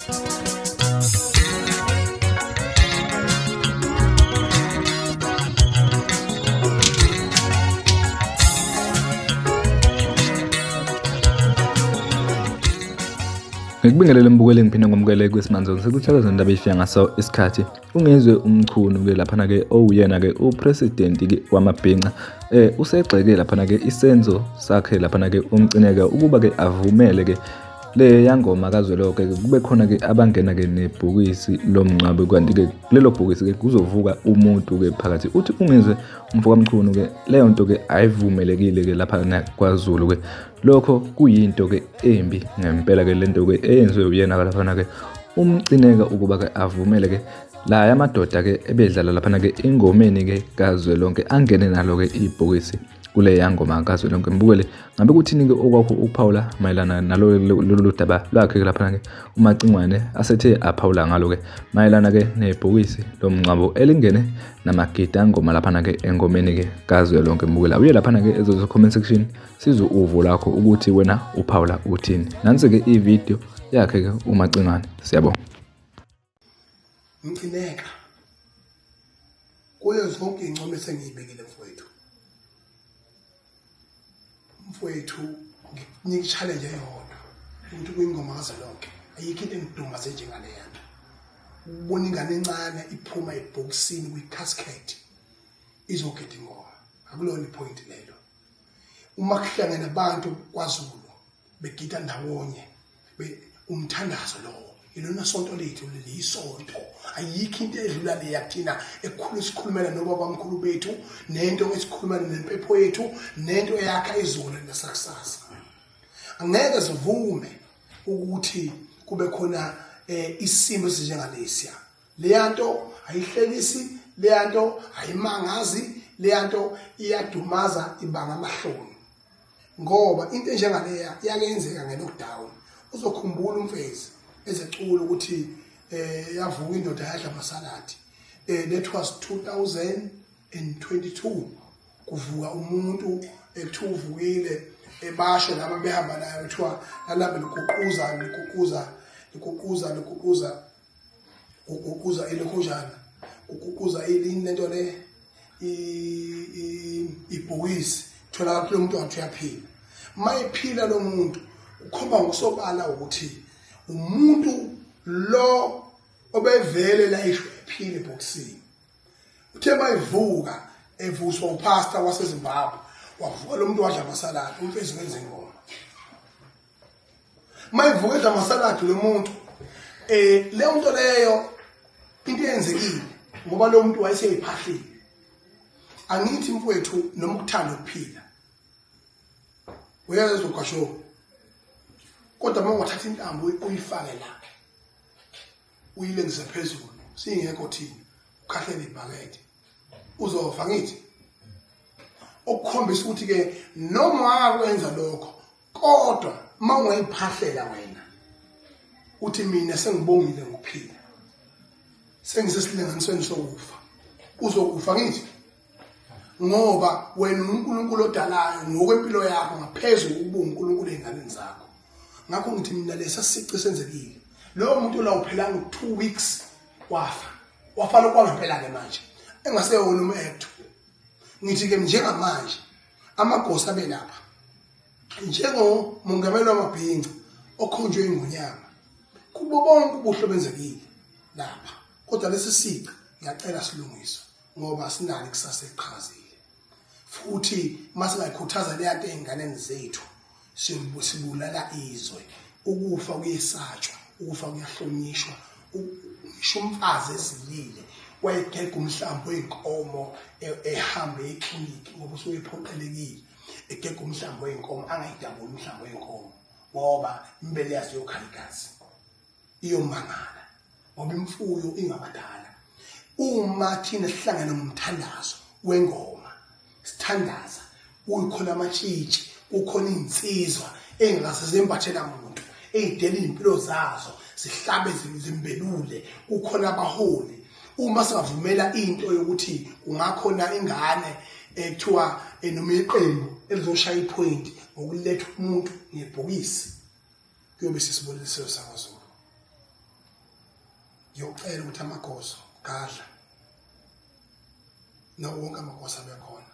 Ngikubingelele mbukeli ngiphinde ngomukele kwesimanje sekuthakaza indaba efika ngaso isikhathi ungezwe umchunu ke lapha ke owuyena ke upresident ke wamabhinqa usegxeke lapha ke isenzo sakhe lapha ke umcineka ukuba ke avumele ke le yangoma kazwelonke ke kube khona ke abangena ke nebhokisi lomncwabe kanti ke lelo bhokisi ke kuzovuka umuntu ke phakathi uthi ungezwe umfoka mchunu ke leyo nto ke ayivumelekile ke lapha kwaZulu ke lokho kuyinto ke embi ngempela ke lento ke eyenziwe uyena lapha ke umcineka ukuba ke avumele ke la yamadoda ke ebedlala lapha ke ingomeni ke kazwelonke angene nalo ke ibhokisi kule yangoma kazwelonke mbukele ngabe kuthini ke okwakho ukuphawula mayelana nalo daba lwakhe lapha ke umacingwane asethe aphawula ngalo ke mayelana ke nebhokisi lomncwabo elingene namagida ngoma lapha ke engomeni ke kazwelonke mbukela uye lapha ke ezo comment section sizo uvo lakho ukuthi wena uphawula uthini nansi ke ivideo yakhe ke umacingwane siyabonga Mcineka kuyo zonke ingcome sengiyibekile mfowethu nginika challenge eyodwa ukuthi kuyingoma kazwelonke ayikho into engidumaze njengale yanto ubona ingane encane iphuma ebhokisini kwi-casket izogida ingoma akulona ipoint lelo uma kuhlangene abantu kwaZulu begida ndawonye umthandazo lowo ilona sonto lethu leliyisonto ayikho into edlula le yathina ekukhulu sikhulumela nobaba omkhulu bethu nento esikhulumela nempepho yethu nento yakha izolo nesakusasa angeke sivume ukuthi kube khona isimo esinjengalesiya leyanto ayihlekisi leyanto ayimangazi leyanto iyadumaza ibanga amahloni ngoba into enjengaleya iyakenzeka ngelockdown uzokhumbula umfezi ezecula ukuthi yavuka indoda yadla amasaladi that was 2022 kuvuka umuntu ekuthiwa uvukile ebasho laba behamba nayo kuthiwa lalabe likuquza ilokhojana ukuquza ilini lento le ibhokisi thola lo muntu wathi uyaphila mayiphila lo muntu ukhomba ngosobala ukuthi umuntu lo obevele la isho ephile ebhokisini uthe mayivuka evuswa upastor waseZimbabwe wavuka lo muntu wadla amasaladi umfezi wenza ingoma mayivuka edla amasaladi lo muntu le nto leyo into yenzekile ngoba lo muntu wayeseyiphahlile angithi mfowethu noma ukuthanda ukuphila uyazi ukasho kodwa uma ungathatha intambo uyifake la uyilengise phezulu singekho thini ukhahlele ibhakede uzofa ngithi okukhombisa ukuthi ke noma akwenza lokho kodwa uma ungayiphahlela wena uthi mina sengibongile ngokuphila sengisesilinganisweni sokufa uzokufa ngithi ngoba wena uNkulunkulu odalayo ngokwempilo yakho ngaphezulu ukuba uNkulunkulu ezinganeni zakho ngakho ngithi mina lesasici senzekile lo muntu la uphelanga 2 weeks wafa lokwangempela ke manje engaseyona umuntu ngithi ke njengamanje amagosa abelapha njengomongameli wamabhinqa okhonjwe ingonyama kubo bonke ubuhle benzekile lapha kodwa lesisici ngiyacela silungiswe ngoba sinalo ikusasa eqhakazile futhi masingayikhuthaza le yanto einganeni zethu sibulala izwe ukufa kuyesatshwa ukufa kuyahlonishwa ngisho umfazi esilile wayegega umhlambi weinkomo ehambe eclinic ngoba usuyephoqelekile egega umhlambi weinkomo angayidabula umhlambi weinkomo ngoba imbele yazo yokhalikazi iyomangala ngoba imfuyo ingabadala uma thina sihlangana ngomthandazo wengoma sithandaza kuyikhona amatshitshi kukhona insizwa engase zembathela umuntu ezidela impilo zazo sihlabe zimbelule kukhona abaholi uma singavumela into yokuthi kungakhona ingane ekuthiwa noma iqembu elizoshaya ipoint ngokuletha umuntu ngebhokisi kuyobe sisiboniselo sakwaZulu ngiyocela ukuthi amagoso gadla nawo wonke amagoso abe khona